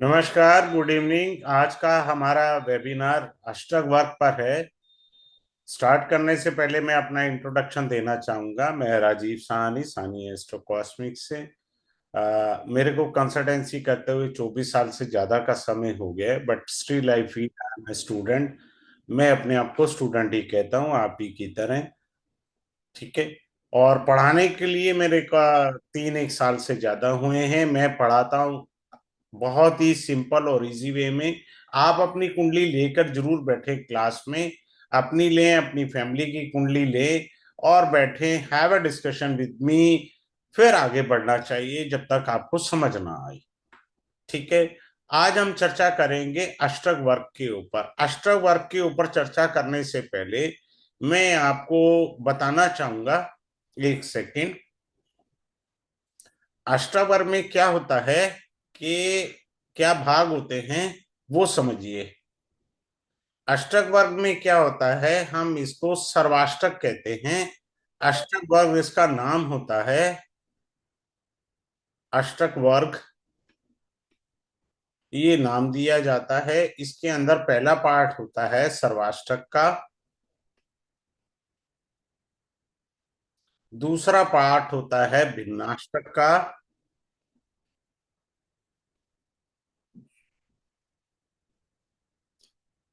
नमस्कार, good evening. आज का हमारा वेबिनार अष्टक वर्क पर है। स्टार्ट करने से पहले मैं अपना इंट्रोडक्शन देना चाहूंगा। मैं राजीव साहनी, सानी एस्ट्रो कॉस्मिक से। मेरे को कंसल्टेंसी करते हुए 24 साल से ज्यादा का समय हो गया है, but still I feel I am student. मैं अपने आप को स्टूडेंट ही कहता हूँ, आप ही की तरह। ठीक है। और पढ़ाने के लिए मेरे का 3 1 साल से ज्यादा हुए हैं। मैं पढ़ाता हूँ बहुत ही सिंपल और इजी वे में। आप अपनी कुंडली लेकर जरूर बैठे क्लास में। अपनी लें, अपनी फैमिली की कुंडली लें और बैठे, have a discussion with me. फिर आगे बढ़ना चाहिए जब तक आपको समझ ना आए। ठीक है। आज हम चर्चा करेंगे अष्टक वर्ग के ऊपर। अष्टक वर्ग के ऊपर चर्चा करने से पहले मैं आपको बताना चाहूंगा, एक सेकेंड। अष्टावर्ग में क्या होता है कि क्या भाग होते हैं वो समझिए। अष्टक वर्ग में क्या होता है, हम इसको सर्वाष्टक कहते हैं। अष्टक वर्ग इसका नाम होता है। अष्टक वर्ग ये नाम दिया जाता है। इसके अंदर पहला पार्ट होता है सर्वाष्टक का। दूसरा पार्ट होता है भिन्नाष्टक का।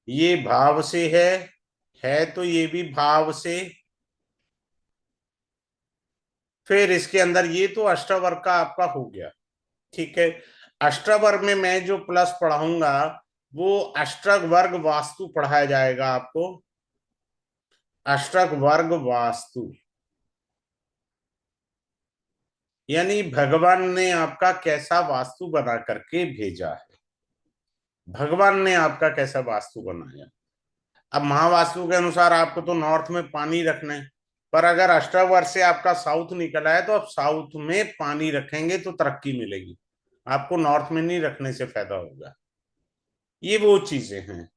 ये भाव से है तो ये भी भाव से। फिर इसके अंदर ये तो अष्टवर्ग का आपका हो गया। ठीक है। अष्टवर्ग में मैं जो प्लस पढ़ाऊंगा वो अष्टक वर्ग वास्तु पढ़ाया जाएगा आपको। अष्टक वर्ग वास्तु यानी भगवान ने आपका कैसा वास्तु बना करके भेजा है। भगवान ने आपका कैसा वास्तु बनाया। अब महावास्तु के अनुसार आपको तो नॉर्थ में पानी रखना है। पर अगर अष्टवर्ग से आपका साउथ निकला है तो आप साउथ में पानी रखेंगे तो तरक्की मिलेगी। आपको नॉर्थ में नहीं रखने से फायदा होगा। ये वो चीजें हैं।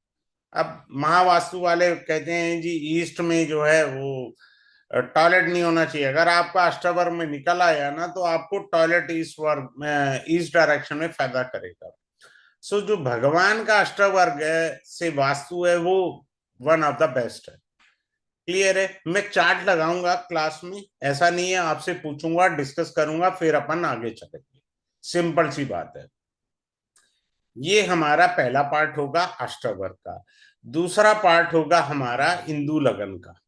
अब महावास्तु वाले कहते हैं जी ईस्ट में जो है वो टॉयलेट नहीं होना चाहिए। अगर आपका अष्टवर्ग में निकल आया ना तो आपको टॉयलेट ईस्ट वर्ग में, ईस्ट डायरेक्शन में फायदा करेगा। सो जो भगवान का अष्टवर्ग है से वास्तु है वो वन ऑफ द बेस्ट है। क्लियर है। मैं चार्ट लगाऊंगा क्लास में, ऐसा नहीं है, आपसे पूछूंगा, डिस्कस करूंगा, फिर अपन आगे चलेंगे। सिंपल सी बात है। ये हमारा पहला पार्ट होगा अष्टवर्ग का। दूसरा पार्ट होगा हमारा इंदु लगन का,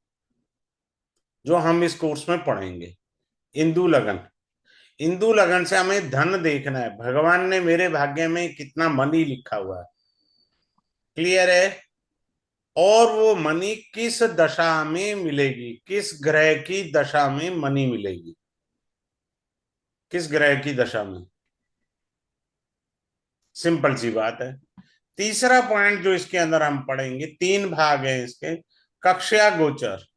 जो हम इस कोर्स में पढ़ेंगे। इंदु लगन। इंदु लगन से हमें धन देखना है, भगवान ने मेरे भाग्य में कितना मनी लिखा हुआ है। क्लियर है। और वो मनी किस दशा में मिलेगी, किस ग्रह की दशा में मनी मिलेगी, किस ग्रह की दशा में। सिंपल सी बात है। तीसरा पॉइंट जो इसके अंदर हम पढ़ेंगे, तीन भाग हैं इसके। कक्ष्या गोचर।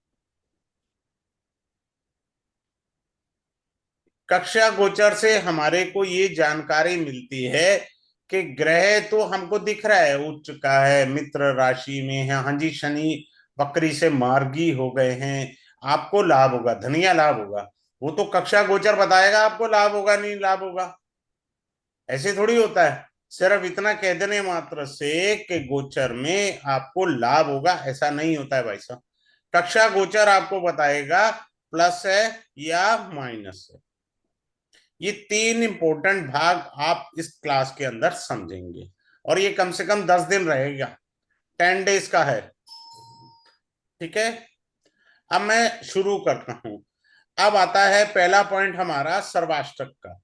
कक्षा गोचर से हमारे को ये जानकारी मिलती है कि ग्रह तो हमको दिख रहा है, उच्च का है, मित्र राशि में है। हाँ जी, शनि वक्री से मार्गी हो गए हैं। आपको लाभ होगा, धनिया लाभ होगा। वो तो कक्षा गोचर बताएगा आपको लाभ होगा नहीं लाभ होगा। ऐसे थोड़ी होता है। सिर्फ इतना कह देने मात्र से कि गोचर में आपको लाभ होगा, ऐसा नहीं होता है भाई साहब। कक्षा गोचर आपको बताएगा प्लस है या माइनस है। ये तीन इंपॉर्टेंट भाग आप इस क्लास के अंदर समझेंगे। और ये कम से कम 10 दिन रहेगा, 10 डेज का है। ठीक है। अब मैं शुरू करता हूं। अब आता है पहला पॉइंट हमारा सर्वाष्टक का।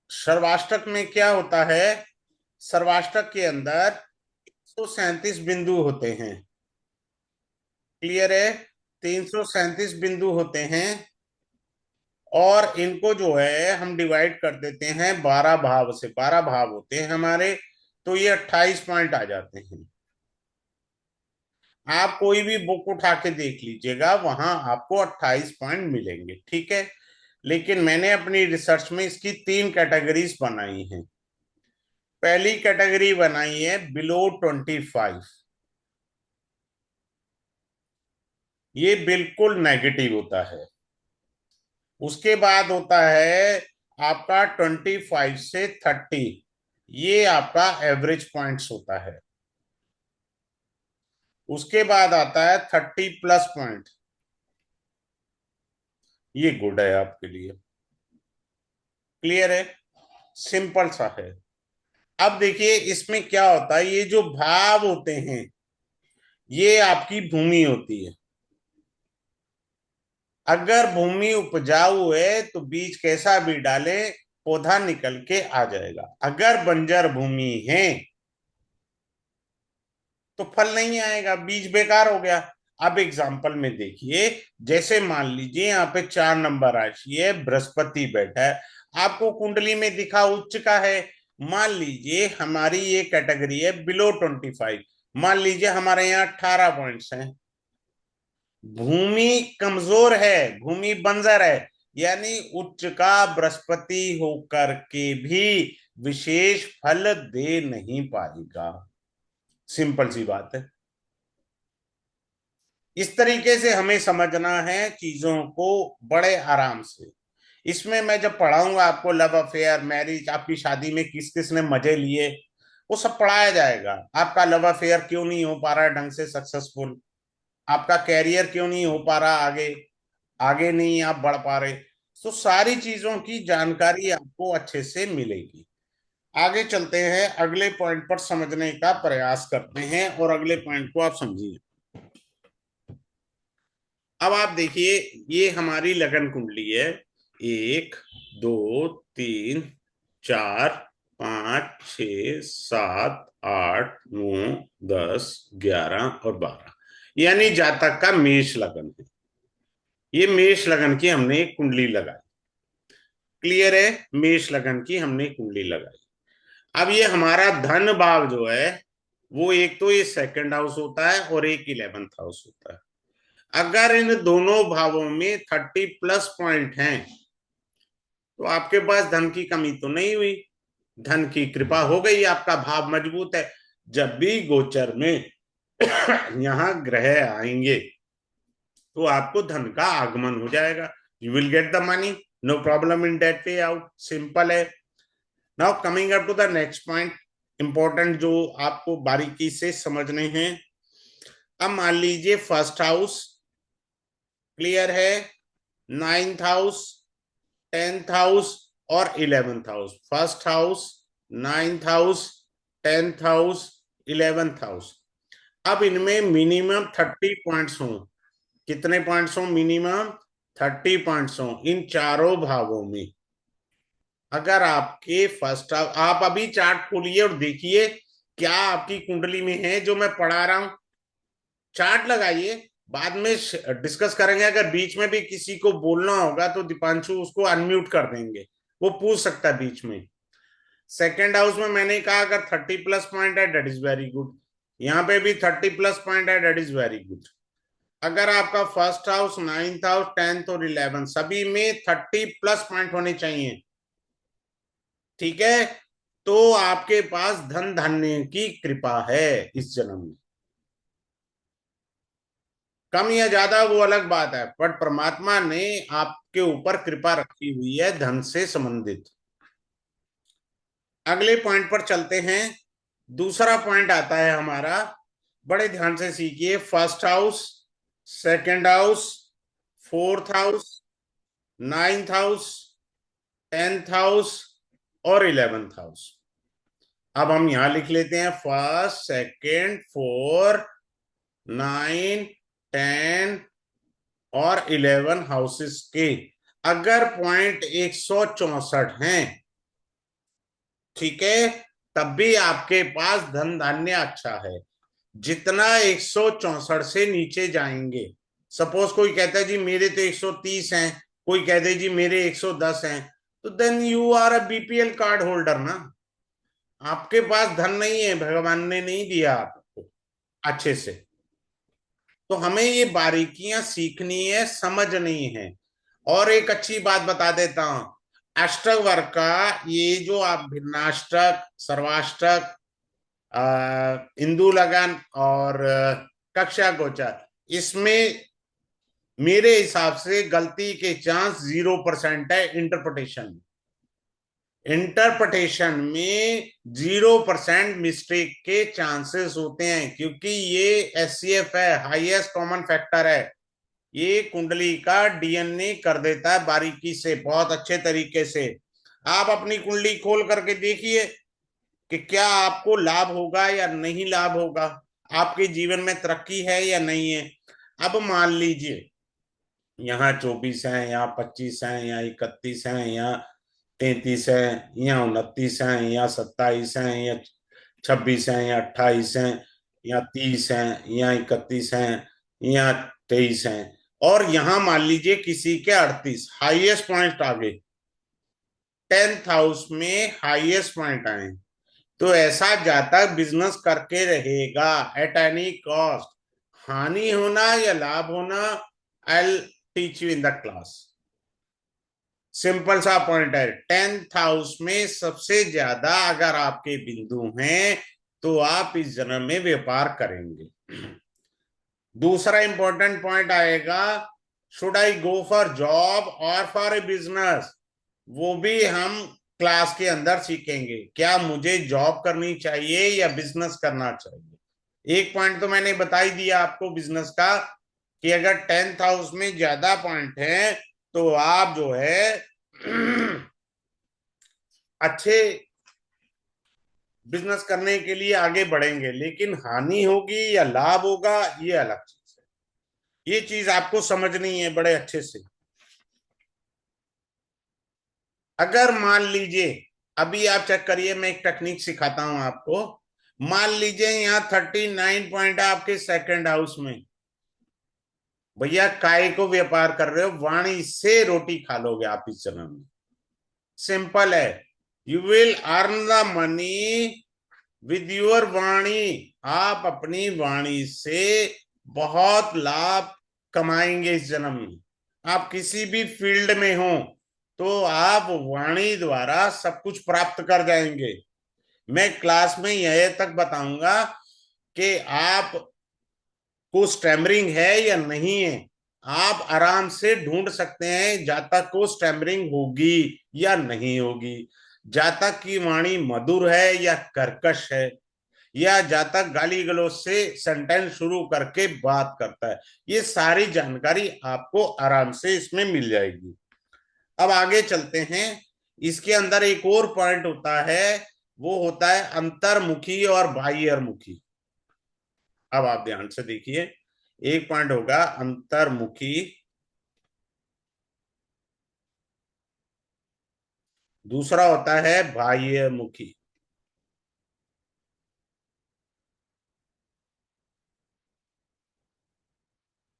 सर्वाष्टक में क्या होता है। सर्वाष्टक के अंदर 137 बिंदु होते हैं। क्लियर है। 337 बिंदु होते हैं। और इनको जो है हम डिवाइड कर देते हैं 12 भाव से। 12 भाव होते हैं हमारे, तो ये 28 पॉइंट आ जाते हैं। आप कोई भी बुक उठा के देख लीजिएगा, वहां आपको 28 पॉइंट मिलेंगे। ठीक है। लेकिन मैंने अपनी रिसर्च में इसकी तीन कैटेगरीज बनाई हैं। पहली कैटेगरी बनाई है बिलो 25। ये बिल्कुल नेगेटिव होता है। उसके बाद होता है आपका 25 से 30, ये आपका एवरेज पॉइंट्स होता है। उसके बाद आता है 30 प्लस पॉइंट, ये गुड है आपके लिए। क्लियर है, सिंपल सा है। अब देखिए इसमें क्या होता है, ये जो भाव होते हैं ये आपकी भूमि होती है। अगर भूमि उपजाऊ है तो बीज कैसा भी डाले पौधा निकल के आ जाएगा। अगर बंजर भूमि है तो फल नहीं आएगा, बीज बेकार हो गया। अब एग्जाम्पल में देखिए, जैसे मान लीजिए यहाँ पे 4 नंबर राशि है, बृहस्पति बैठा है, आपको कुंडली में दिखा उच्च का है। मान लीजिए हमारी ये कैटेगरी है बिलो 25, मान लीजिए हमारे यहाँ 18 पॉइंट्स हैं। भूमि कमजोर है, भूमि बंजर है, यानी उच्च का बृहस्पति होकर के भी विशेष फल दे नहीं पाएगा। सिंपल सी बात है। इस तरीके से हमें समझना है चीजों को बड़े आराम से। इसमें मैं जब पढ़ाऊंगा आपको लव अफेयर, मैरिज, आपकी शादी में किस किस ने मजे लिए, वो सब पढ़ाया जाएगा। आपका लव अफेयर क्यों नहीं हो पा रहा है ढंग से सक्सेसफुल, आपका कैरियर क्यों नहीं हो पा रहा आगे, आगे नहीं आप बढ़ पा रहे, तो सारी चीजों की जानकारी आपको अच्छे से मिलेगी। आगे चलते हैं, अगले पॉइंट पर समझने का प्रयास करते हैं और अगले पॉइंट को आप समझिए। अब आप देखिए, ये हमारी लगन कुंडली है। 1, 2, 3, 4, 5, 6, 7, 8, 9, 10, 11 और 12, यानी जातक का मेष लगन है। ये मेष लगन की हमने एक कुंडली लगाई। क्लियर है, मेष लगन की हमने कुंडली लगाई। अब ये हमारा धन भाव जो है वो एक तो ये सेकंड हाउस होता है और एक 11th हाउस होता है। अगर इन दोनों भावों में 30 प्लस पॉइंट हैं तो आपके पास धन की कमी तो नहीं हुई, धन की कृपा हो गई, आपका भाव मजबूत है। जब भी गोचर में यहाँ ग्रह आएंगे तो आपको धन का आगमन हो जाएगा, you will get the money, no problem in debt pay out, simple है। Now coming up to the next point, important जो आपको बारीकी से समझने हैं। अब मान लीजिए फर्स्ट हाउस क्लियर है, 9th हाउस, 10th हाउस और 11th house. First house, 9th house, 10th house, 11th house. अब इनमें मिनिमम 30 पॉइंट्स हों। कितने पॉइंट्स हों मिनिमम? 30 पॉइंट्स हों इन चारों भावों में। अगर आपके फर्स्ट हाउस, आप अभी चार्ट खोलिए और देखिए क्या आपकी कुंडली में है जो मैं पढ़ा रहा हूं। चार्ट लगाइए, बाद में डिस्कस करेंगे। अगर बीच में भी किसी को बोलना होगा तो दीपांशु उसको अनम्यूट कर देंगे, वो पूछ सकता है बीच में। सेकेंड हाउस में मैंने कहा अगर 30 प्लस पॉइंट है डेट इज वेरी गुड, यहाँ पे भी 30 प्लस पॉइंट है डेट इज वेरी गुड। अगर आपका first house, 9th house, 10th और 11 सभी में 30 प्लस पॉइंट होने चाहिए, ठीक है, तो आपके पास धन धान्य की कृपा है इस जन्म में। कम या ज्यादा वो अलग बात है, बट परमात्मा ने आपके ऊपर कृपा रखी हुई है धन से संबंधित। अगले पॉइंट पर चलते हैं। दूसरा पॉइंट आता है हमारा, बड़े ध्यान से सीखिए, first house, second house, 4th house, 9th house, 10th house और 11th हाउस। अब हम यहां लिख लेते हैं फर्स्ट, सेकंड, 4, 9, 10 और 11 हाउसेस के अगर पॉइंट 164 हैं, ठीक है, तब भी आपके पास धन धान्य अच्छा है। जितना 164 से नीचे जाएंगे, सपोज कोई कहता है जी मेरे तो 130 हैं, कोई कहते हैं जी मेरे 110 हैं, तो then you are a BPL card holder ना। आपके पास धन नहीं है, भगवान ने नहीं दिया आपको अच्छे से। तो हमें ये बारीकियां सीखनी है, समझनी है। और एक अच्छी बात बता देता हूं, अष्टक वर्ग का ये जो आप भिन्नाष्टक, सर्वाष्टक, इंदु लगन और कक्षा गोचर, इसमें मेरे हिसाब से गलती के चांस 0% है इंटरप्रिटेशन। इंटरप्रिटेशन में 0% मिस्टेक के चांसेस होते हैं, क्योंकि ये एचसीएफ है, हाईएस्ट कॉमन फैक्टर है। ये कुंडली का डीएनए कर देता है बारीकी से, बहुत अच्छे तरीके से। आप अपनी कुंडली खोल करके देखिए कि क्या आपको लाभ होगा या नहीं लाभ होगा, आपके जीवन में तरक्की है या नहीं है। अब मान लीजिए यहाँ 24 है, यहाँ 25 है, यहाँ 31 है, यहाँ 33 है, यहाँ 29 है, यहाँ 27 है, यहाँ 26 है, यहाँ 28 है, यहाँ 30 है, यहाँ 31 है, यहाँ 23 है, और यहाँ मान लीजिए किसी के 38 हाईएस्ट पॉइंट आ गए। 10th हाउस में हाईएस्ट पॉइंट आए। तो ऐसा जातक बिजनेस करके रहेगा एट एनी कॉस्ट। हानि होना या लाभ होना, आई teach you in the class. Simple सा पॉइंट है, 10th हाउस में सबसे ज्यादा अगर आपके बिंदु हैं तो आप इस जन्म में व्यापार करेंगे। दूसरा इंपॉर्टेंट पॉइंट आएगा, should I go for job और फॉर ए बिजनेस, वो भी हम क्लास के अंदर सीखेंगे। क्या मुझे जॉब करनी चाहिए या बिजनेस करना चाहिए। एक पॉइंट तो मैंने बता ही दिया आपको बिजनेस का, कि अगर 10th हाउस में ज्यादा पॉइंट है तो आप जो है अच्छे बिजनेस करने के लिए आगे बढ़ेंगे। लेकिन हानि होगी या लाभ होगा, ये अलग चीज है। ये चीज आपको समझनी है बड़े अच्छे से। अगर मान लीजिए, अभी आप चेक करिए, मैं एक टेक्निक सिखाता हूं आपको। मान लीजिए यहाँ 39 पॉइंट है आपके सेकंड हाउस में। भैया काय को व्यापार कर रहे हो, वाणी से रोटी खा लोगे आप इस जन्म में। सिंपल है, you will earn the money with your vani. आप अपनी वाणी से बहुत लाभ कमाएंगे इस जन्म में। आप किसी भी फील्ड में हो तो आप वाणी द्वारा सब कुछ प्राप्त कर जाएंगे। मैं क्लास में यह तक बताऊंगा कि आप को स्टैमरिंग है या नहीं है। आप आराम से ढूंढ सकते हैं जातक को स्टैमरिंग होगी या नहीं होगी, जातक की वाणी मधुर है या कर्कश है, या जातक गाली गलौज से सेंटेंस शुरू करके बात करता है। ये सारी जानकारी आपको आराम से इसमें मिल जाएगी। अब आगे चलते हैं। इसके अंदर एक और पॉइंट होता है, वो होता है अंतर्मुखी और बाह्यमुखी। अब आप ध्यान से देखिए, एक पॉइंट होगा अंतर्मुखी, दूसरा होता है बाह्यमुखी।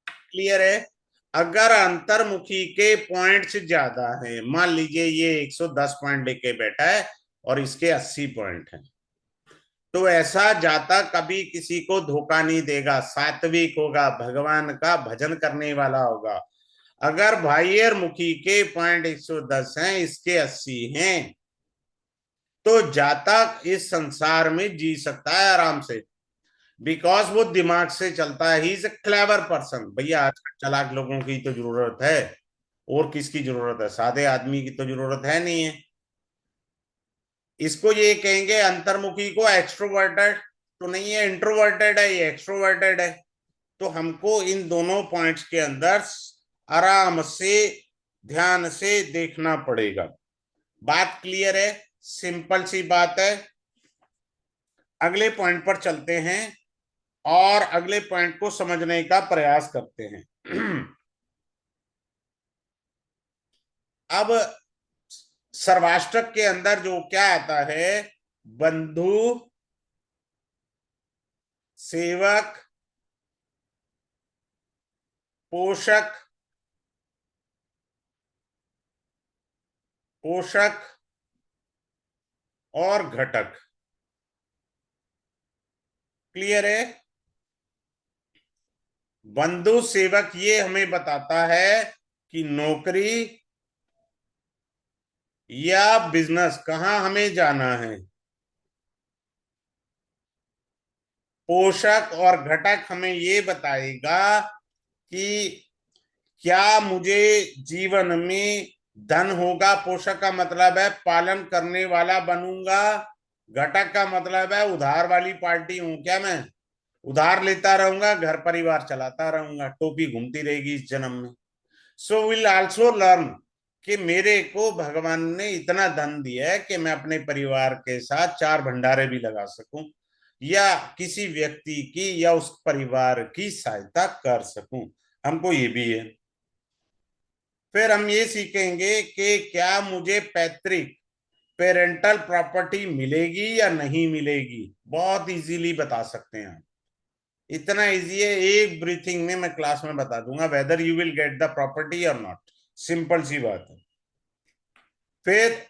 क्लियर है। अगर अंतर्मुखी के पॉइंट्स ज्यादा है, मान लीजिए ये 110 पॉइंट लेके बैठा है और इसके 80 पॉइंट है, तो ऐसा जातक कभी किसी को धोखा नहीं देगा, सात्विक होगा, भगवान का भजन करने वाला होगा। अगर बाह्यमुखी के पॉइंट 110 हैं, इसके 80 हैं, तो जातक इस संसार में जी सकता है आराम से। बिकॉज वो दिमाग से चलता है, he is a clever person. भैया आजकल चालाक लोगों की तो जरूरत है, और किसकी जरूरत है, सादे आदमी की तो जरूरत है नहीं है। इसको ये कहेंगे अंतर्मुखी को एक्सट्रोवर्टेड तो नहीं है, इंट्रोवर्टेड है, ये एक्सट्रोवर्टेड है। तो हमको इन दोनों पॉइंट्स के अंदर आराम से ध्यान से देखना पड़ेगा। बात क्लियर है, सिंपल सी बात है। अगले पॉइंट पर चलते हैं और अगले पॉइंट को समझने का प्रयास करते हैं। अब सर्वाष्टक के अंदर जो क्या आता है, बंधु, सेवक, पोषक, पोषक और घटक। क्लियर है। बंधु सेवक ये हमें बताता है कि नौकरी या बिजनेस कहाँ हमें जाना है। पोषक और घटक हमें ये बताएगा कि क्या मुझे जीवन में धन होगा? पोषक का मतलब है पालन करने वाला बनूंगा। घटक का मतलब है उधार वाली पार्टी हूं क्या मैं? उधार लेता रहूंगा, घर परिवार चलाता रहूंगा, टोपी घूमती रहेगी इस जन्म में। सो विल आल्सो लर्न कि मेरे को भगवान ने इतना धन दिया है कि मैं अपने परिवार के साथ चार भंडारे भी लगा सकूं, या किसी व्यक्ति की या उस परिवार की सहायता कर सकूं। हमको ये भी है। फिर हम ये सीखेंगे कि क्या मुझे पैतृक पेरेंटल प्रॉपर्टी मिलेगी या नहीं मिलेगी। बहुत इजीली बता सकते हैं आप। इतना इजी है, एक ब्रीथिंग में मैं क्लास में बता दूंगा whether you will get the property और नॉट। सिंपल सी बात है। फिर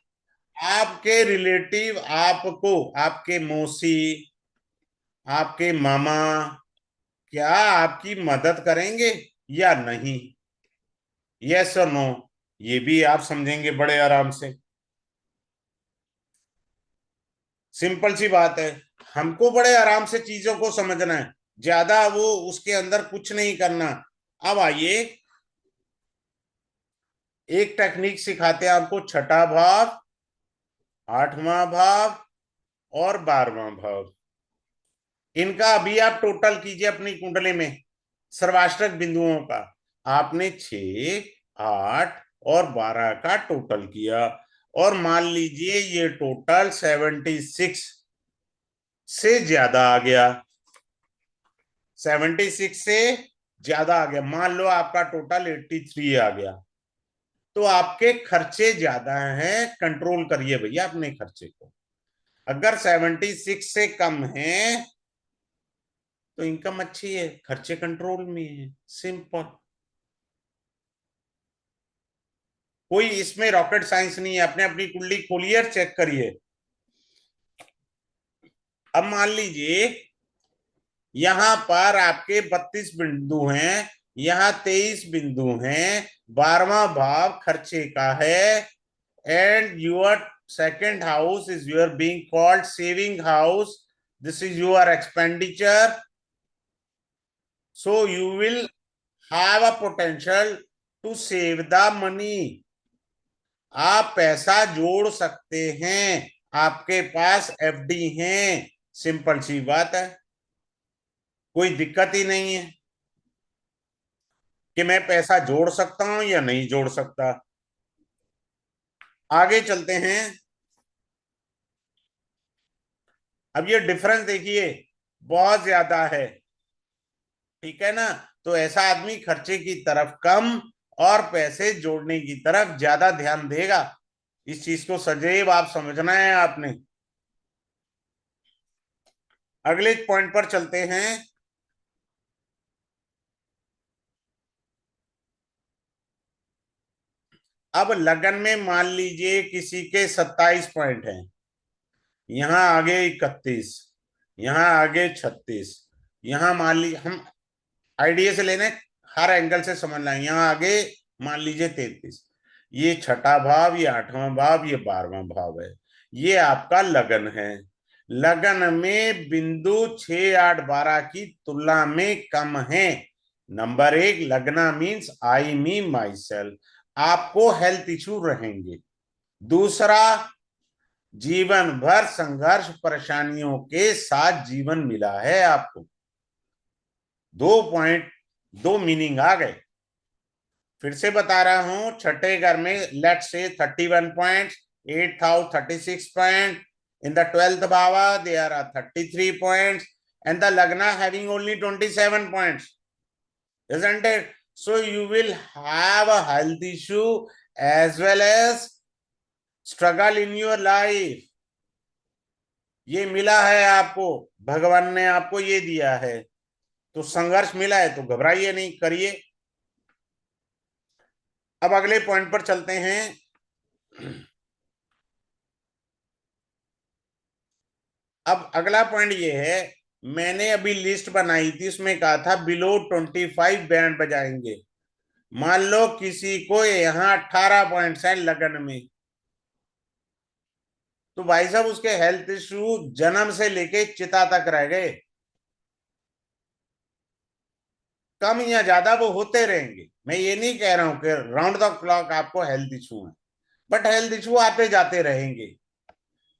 आपके रिलेटिव आपको, आपके मौसी, आपके मामा, क्या आपकी मदद करेंगे या नहीं? यस और नो, ये भी आप समझेंगे बड़े आराम से। सिंपल सी बात है। हमको बड़े आराम से चीजों को समझना है, ज्यादा वो उसके अंदर कुछ नहीं करना। अब आइए, एक टेक्निक सिखाते हैं आपको। छठा भाव, आठवां भाव और 12वां भाव, इनका अभी आप टोटल कीजिए अपनी कुंडली में, सर्वाष्टक बिंदुओं का। आपने 6, 8 और 12 का टोटल किया, और मान लीजिए ये टोटल 76 से ज्यादा आ गया। 76 से ज्यादा आ गया, मान लो आपका टोटल 83 आ गया, तो आपके खर्चे ज्यादा हैं। कंट्रोल करिए भैया अपने खर्चे को। अगर 76 से कम है तो इनकम अच्छी है, खर्चे कंट्रोल में है। सिंपल। कोई इसमें रॉकेट साइंस नहीं है। अपने अपनी कुंडली खोलिए और चेक करिए। अब मान लीजिए यहां पर आपके 32 बिंदु हैं, यहां 23 बिंदु हैं। 12वां भाव खर्चे का है, and your second house is your being called saving house. This is your expenditure. So you will have a potential to save the money. आप पैसा जोड़ सकते हैं, आपके पास एफडी हैं। सिंपल सी बात है, कोई दिक्कत ही नहीं है कि मैं पैसा जोड़ सकता हूं या नहीं जोड़ सकता। आगे चलते हैं। अब ये डिफरेंस देखिए, बहुत ज्यादा है। ठीक है ना? तो ऐसा आदमी खर्चे की तरफ कम और पैसे जोड़ने की तरफ ज्यादा ध्यान देगा। इस चीज को सदैव आप समझना है आपने। अगले पॉइंट पर चलते हैं। अब लगन में मान लीजिए किसी के 27 पॉइंट हैं, यहां आगे 31, यहां आगे 36, यहां मान लीजिए हम आइडिया से लेने, हर एंगल से समझ लाएंगे। यहाँ आगे मान लीजिए 33, ये छठा भाव, ये आठवां भाव, ये 12वां भाव है। ये आपका लगन है। लगन में बिंदु 6, 8, 12 की तुलना में कम है। नंबर एक, लगना means I me my self, आपको हेल्थ इश्यू रहेंगे। दूसरा, जीवन भर संघर्ष परेशानियों के साथ जीवन मिला है आपको। 2 पॉइंट, 2 मीनिंग आ गए। फिर से बता रहा हूं, छठे घर में लेट से 31 point, 8th house 36 point, in the 12th bhava there are 33 points, and the lagna having only 27 points, isn't it? So you will have a health issue as well as struggle in your life. ये मिला है आपको, भगवान ने आपको ये दिया है, तो संघर्ष मिला है तो घबराइए नहीं, करिए। अब अगले पॉइंट पर चलते हैं। अब अगला पॉइंट ये है, मैंने अभी लिस्ट बनाई थी, उसमें कहा था बिलो 25 बैंड बजाएंगे। मान लो किसी को यहाँ 18 पॉइंट्स हैं लगन में, तो भाई साहब उसके हेल्थ इश्यू जन्म से लेके चिता तक रह गए। कम या ज्यादा वो होते रहेंगे। मैं ये नहीं कह रहा हूं कि राउंड द क्लॉक आपको हेल्थ इशू है, बट हेल्थ इशू आते जाते रहेंगे,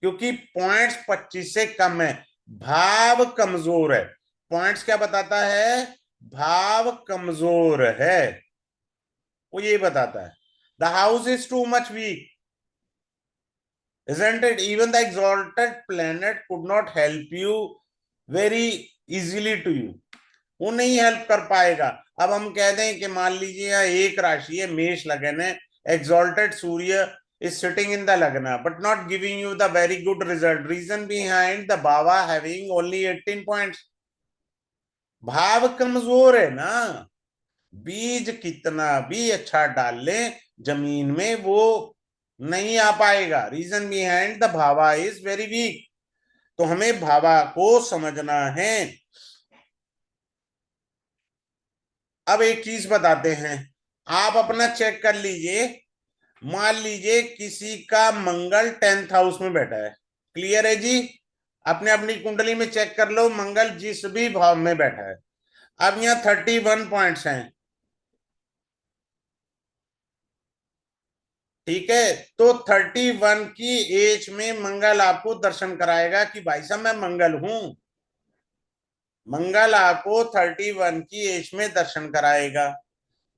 क्योंकि पॉइंट्स 25 से कम है, भाव कमजोर है। पॉइंट्स क्या बताता है? भाव कमजोर है, वो ये बताता है। The house is too much weak, isn't it? Even the exalted planet could not help you very easily to you, वो नहीं हेल्प कर पाएगा। अब हम कह दें कि मान लीजिए यहाँ एक राशि है, मेष लगन है, exalted Surya is sitting in the lagna but not giving you the very good result. Reason behind the bhava having only 18 points, भाव कमजोर है ना। बीज कितना भी अच्छा डाल लें जमीन में, वो नहीं आ पाएगा। Reason behind the bhava is very weak. तो हमें भावा को समझना है। अब एक चीज बताते हैं, आप अपना चेक कर लीजिए। मान लीजिए किसी का मंगल 10th हाउस में बैठा है, क्लियर है जी? अपने अपनी कुंडली में चेक कर लो, मंगल जिस भी भाव में बैठा है। अब यहाँ 31 पॉइंट्स हैं, ठीक है? तो 31 की एज में मंगल आपको दर्शन कराएगा कि भाई साहब मैं मंगल हूं। मंगल आपको 31 की एज में दर्शन कराएगा।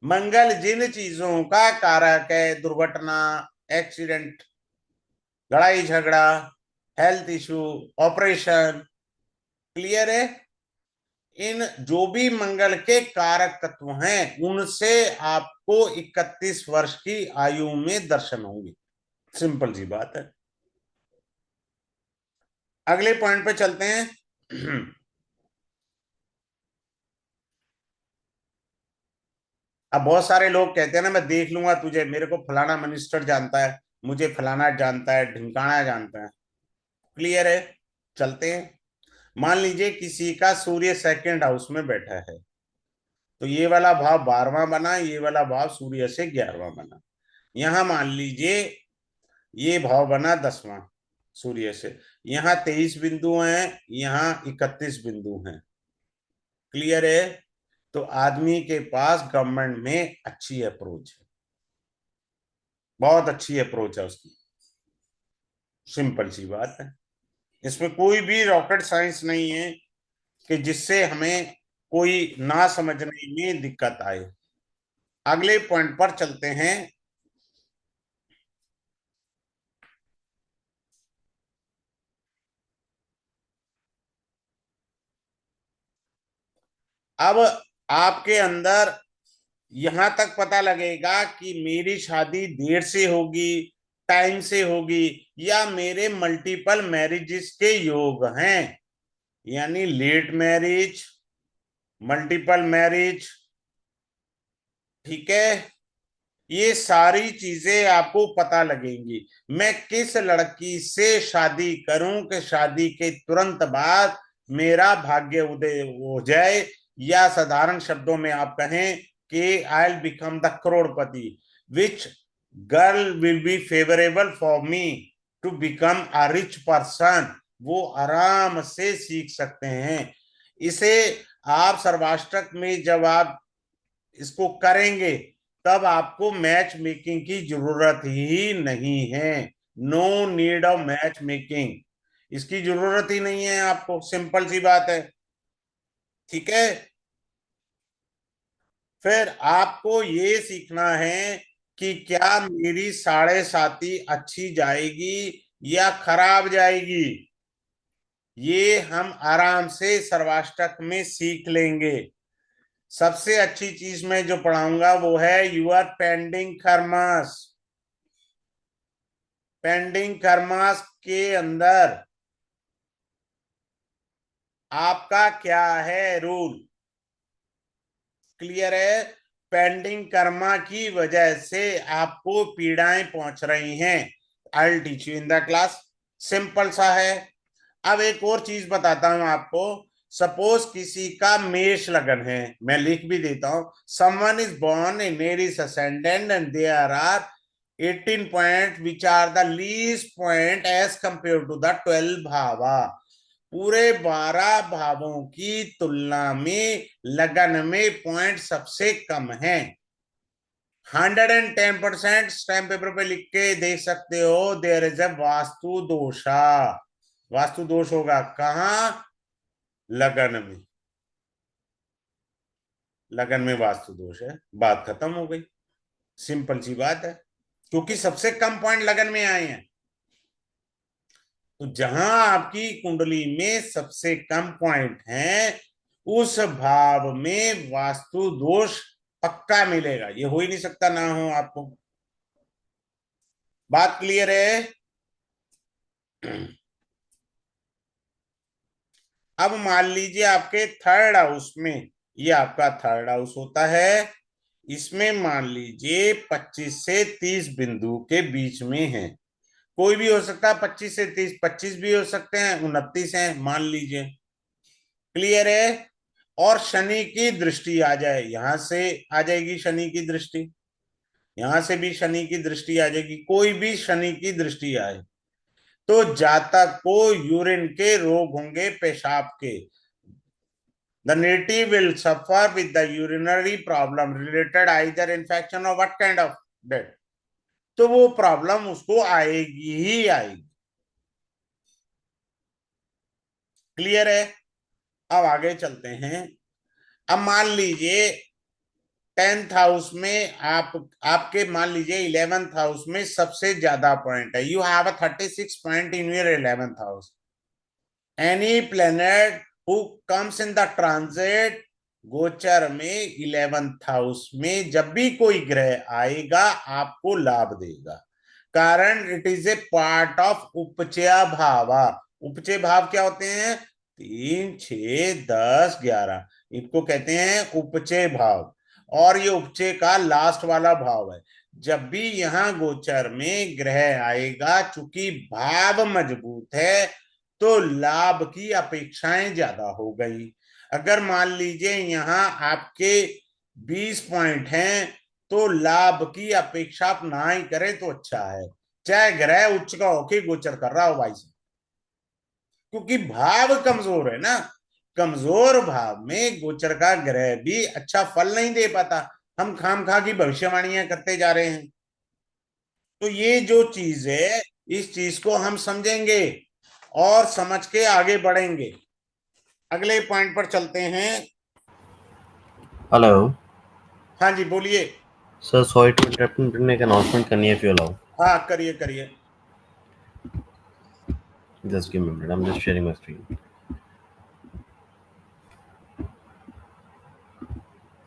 मंगल जिन चीजों का कारक है, दुर्घटना, एक्सीडेंट, लड़ाई झगड़ा, हेल्थ इशू, ऑपरेशन, क्लियर है? इन जो भी मंगल के कारक तत्व हैं, उनसे आपको 31 वर्ष की आयु में दर्शन होंगे। सिंपल सी बात है। अगले पॉइंट पे चलते हैं। अब बहुत सारे लोग कहते हैं ना, मैं देख लूंगा तुझे, मेरे को फलाना मिनिस्टर जानता है, मुझे फलाना जानता है, ढिमकाना जानता है। क्लियर है? चलते हैं। मान लीजिए किसी का सूर्य सेकंड हाउस में बैठा है, तो ये वाला भाव 12वां बना, ये वाला भाव सूर्य से 11वां बना। यहां मान लीजिए ये भाव बना 10वां सूर्य से। यहाँ 23 बिंदु हैं, यहाँ 31 बिंदु हैं। क्लियर है? तो आदमी के पास गवर्नमेंट में अच्छी अप्रोच है, बहुत अच्छी अप्रोच है उसकी। सिंपल सी बात है, इसमें कोई भी रॉकेट साइंस नहीं है कि जिससे हमें कोई ना समझने में दिक्कत आए। अगले पॉइंट पर चलते हैं। अब आपके अंदर यहां तक पता लगेगा कि मेरी शादी देर से होगी, टाइम से होगी, या मेरे मल्टीपल मैरिजेस के योग हैं, यानी लेट मैरिज, मल्टीपल मैरिज, ठीक है? ये सारी चीजें आपको पता लगेंगी। मैं किस लड़की से शादी करूं कि शादी के तुरंत बाद मेरा भाग्य उदय हो जाए, या साधारण शब्दों में आप कहें कि I will become the crorepati. Which girl will be favourable for me to become a rich person, वो आराम से सीख सकते हैं। इसे आप सर्वाष्टक में जब आप इसको करेंगे, तब आपको मैच मेकिंग की जरूरत ही नहीं है। No need of match making, इसकी जरूरत ही नहीं है आपको, सिंपल सी बात है। ठीक है? फिर आपको ये सीखना है कि क्या मेरी साढ़े साती अच्छी जाएगी या खराब जाएगी। ये हम आराम से सर्वाष्टक में सीख लेंगे। सबसे अच्छी चीज मैं जो पढ़ाऊंगा वो है your pending karmas. Pending karmas के अंदर आपका क्या है रूल? क्लियर है? पेंडिंग कर्मा की वजह से आपको पीड़ाएं पहुंच रही हैं। I teach you in the class, simple सा है। अब एक और चीज बताता हूं आपको। सपोज किसी का मेष लगन है, मैं लिख भी देता हूं। Someone is born in Aries ascendant and there are 18 point which are the least point as compare to the 12 bhava. पूरे 12 भावों की तुलना में लगन में पॉइंट सबसे कम है। 110% स्टैम्प पेपर पे लिख के दे सकते हो, देयर इज ए वास्तु दोषा। वास्तु दोष होगा कहाँ? लगन में। लगन में वास्तु दोष है, बात खत्म हो गई। सिंपल सी बात है, क्योंकि सबसे कम पॉइंट लगन में आए हैं। तो जहां आपकी कुंडली में सबसे कम पॉइंट हैं, उस भाव में वास्तु दोष पक्का मिलेगा, ये हो ही नहीं सकता ना हो आपको। बात क्लियर है? अब मान लीजिए आपके थर्ड हाउस में, ये आपका थर्ड हाउस होता है, इसमें मान लीजिए 25 से 30 बिंदु के बीच में है। कोई भी हो सकता है, 25 से 30, 25 भी हो सकते हैं, 29 है मान लीजिए। क्लियर है? और शनि की दृष्टि आ जाए, यहां से आ जाएगी शनि की दृष्टि, यहां से भी शनि की दृष्टि आ जाएगी, कोई भी शनि की दृष्टि आए तो जातक को यूरिन के रोग होंगे, पेशाब के। The native will suffer with the urinary problem related either infection or what kind of that. तो वो प्रॉब्लम उसको आएगी ही आएगी। क्लियर है? अब आगे चलते हैं। अब मान लीजिए 10th हाउस में आपके मान लीजिए 11th हाउस में सबसे ज्यादा पॉइंट है, you have a 36 point in your 11th house. Any planet who comes in the transit, गोचर में 11th हाउस में जब भी कोई ग्रह आएगा आपको लाभ देगा। कारण it is a part of upachaya bhava. उपचय भाव क्या होते हैं? 3, 6, 10, 11, इनको कहते हैं उपचय भाव। और ये उपचय का लास्ट वाला भाव है। जब भी यहां गोचर में ग्रह आएगा, चूंकि भाव मजबूत है, तो लाभ की अपेक्षाएं ज्यादा हो गई। अगर मान लीजिए यहां आपके 20 पॉइंट हैं, तो लाभ की अपेक्षा आप ना ही करें तो अच्छा है, चाहे ग्रह उच्च का होके गोचर कर रहा हो भाई साहब। क्योंकि भाव कमजोर है ना, कमजोर भाव में गोचर का ग्रह भी अच्छा फल नहीं दे पाता। हम खामखा की भविष्यवाणियां करते जा रहे हैं। तो ये जो चीज है, इस चीज को हम समझेंगे और समझ के आगे बढ़ेंगे। अगले पॉइंट पर चलते हैं। हेलो हाँ जी, बोलिए। सर, सॉरी टू इंटरप्ट, में एक अनाउंसमेंट करनी है इफ यू अलाउ। हाँ, करिए करिए। Just give me minute, I am just sharing my screen.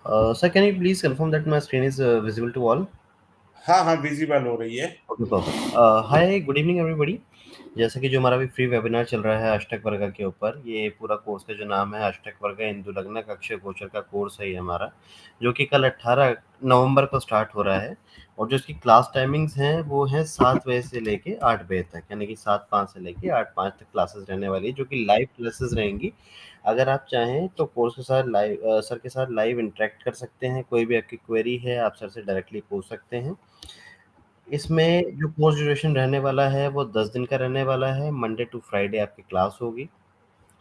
Sir, can you please confirm that my screen is visible to all? हाँ हाँ, विजिबल हो रही है। Okay, perfect. Hi, good evening everybody. जैसा कि जो हमारा भी फ्री वेबिनार चल रहा है अष्टक वर्ग के ऊपर, ये पूरा कोर्स का जो नाम है अष्टक वर्ग हिंदू लग्न अक्षय गोचर का कोर्स है ये हमारा, जो कि कल 18 नवंबर को स्टार्ट हो रहा है। और जो इसकी क्लास टाइमिंग्स हैं वो हैं 7 बजे से लेके 8 बजे तक, यानी कि 7:05 से लेके 8:05 तक क्लासेस रहने वाली है, जो कि लाइव क्लासेस रहेंगी। अगर आप चाहें तो कोर्स के साथ लाइव सर के साथ लाइव इंटरेक्ट कर सकते हैं। कोई भी आपकी क्वेरी है आप सर से डायरेक्टली पूछ सकते हैं। इसमें जो कोर्स ड्यूरेशन रहने वाला है वो 10 दिन का रहने वाला है। मंडे टू फ्राइडे आपकी क्लास होगी।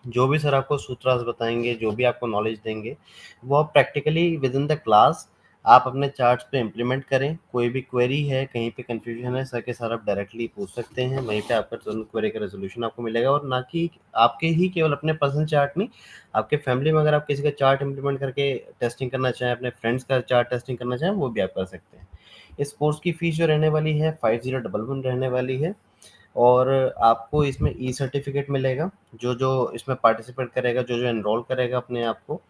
जो भी सर आपको सूत्रास बताएँगे, जो भी आपको नॉलेज देंगे, वो आप practically with in the class आप अपने चार्ट्स पे इम्प्लीमेंट करें। कोई भी क्वेरी है, कहीं पे कन्फ्यूजन है, सर के साथ आप डायरेक्टली पूछ सकते हैं। वहीं पे आपका तुरंत क्वेरी का रेज़ोल्यूशन आपको मिलेगा, और ना कि आपके ही केवल अपने पर्सनल चार्ट नहीं, आपके फैमिली में अगर आप किसी का चार्ट इम्प्लीमेंट करके टेस्टिंग करना चाहें, अपने फ्रेंड्स का चार्ट टेस्टिंग करना चाहें, वो भी आप कर सकते हैं। इस कोर्स की फीस जो रहने वाली है 5011 रहने वाली है। और आपको इसमें ई सर्टिफिकेट मिलेगा। जो जो इसमें पार्टिसिपेट करेगा, जो जो एनरोल करेगा अपने आप को,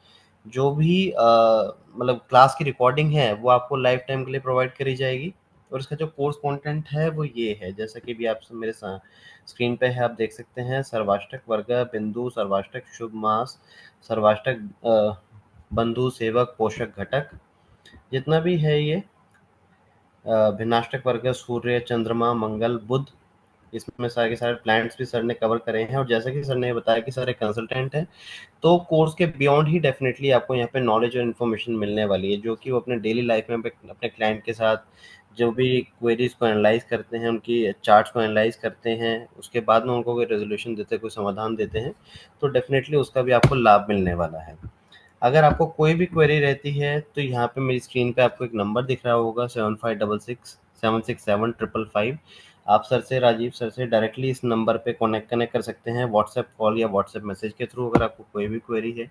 जो भी मतलब क्लास की रिकॉर्डिंग है वो आपको लाइफ टाइम के लिए प्रोवाइड करी जाएगी। और इसका जो कोर्स कंटेंट है वो ये है, जैसा कि भी आप मेरे स्क्रीन पे है, आप देख सकते हैं। सर्वाष्टक वर्ग बिंदु, सर्वाष्टक शुभ मास, सर्वाष्टक बंधु सेवक पोषक घटक, जितना भी है ये भिन्नाष्टक वर्ग सूर्य चंद्रमा मंगल बुध, इसमें सारे के सारे प्लैनेट्स भी सर ने कवर करे हैं। और जैसा कि सर ने बताया कि सर एक कंसल्टेंट हैं, तो कोर्स के बियॉन्ड ही डेफिनेटली आपको यहाँ पे नॉलेज और इन्फॉर्मेशन मिलने वाली है, जो कि वो अपने डेली लाइफ में अपने क्लाइंट के साथ जो भी क्वेरीज को एनालाइज करते हैं, उनकी चार्ट्स को एनालाइज करते हैं, उसके बाद में उनको कोई रेजोल्यूशन देते हैं, कोई समाधान देते हैं, तो डेफिनेटली उसका भी आपको लाभ मिलने वाला है। अगर आपको कोई भी क्वेरी रहती है तो यहाँ पे मेरी स्क्रीन पे आपको एक नंबर दिख रहा होगा 7566 767 555। आप सर से, राजीव सर से डायरेक्टली इस नंबर पे कनेक्ट कनेक्ट कर सकते हैं व्हाट्सएप कॉल या व्हाट्सएप मैसेज के थ्रू, अगर आपको कोई भी क्वेरी है।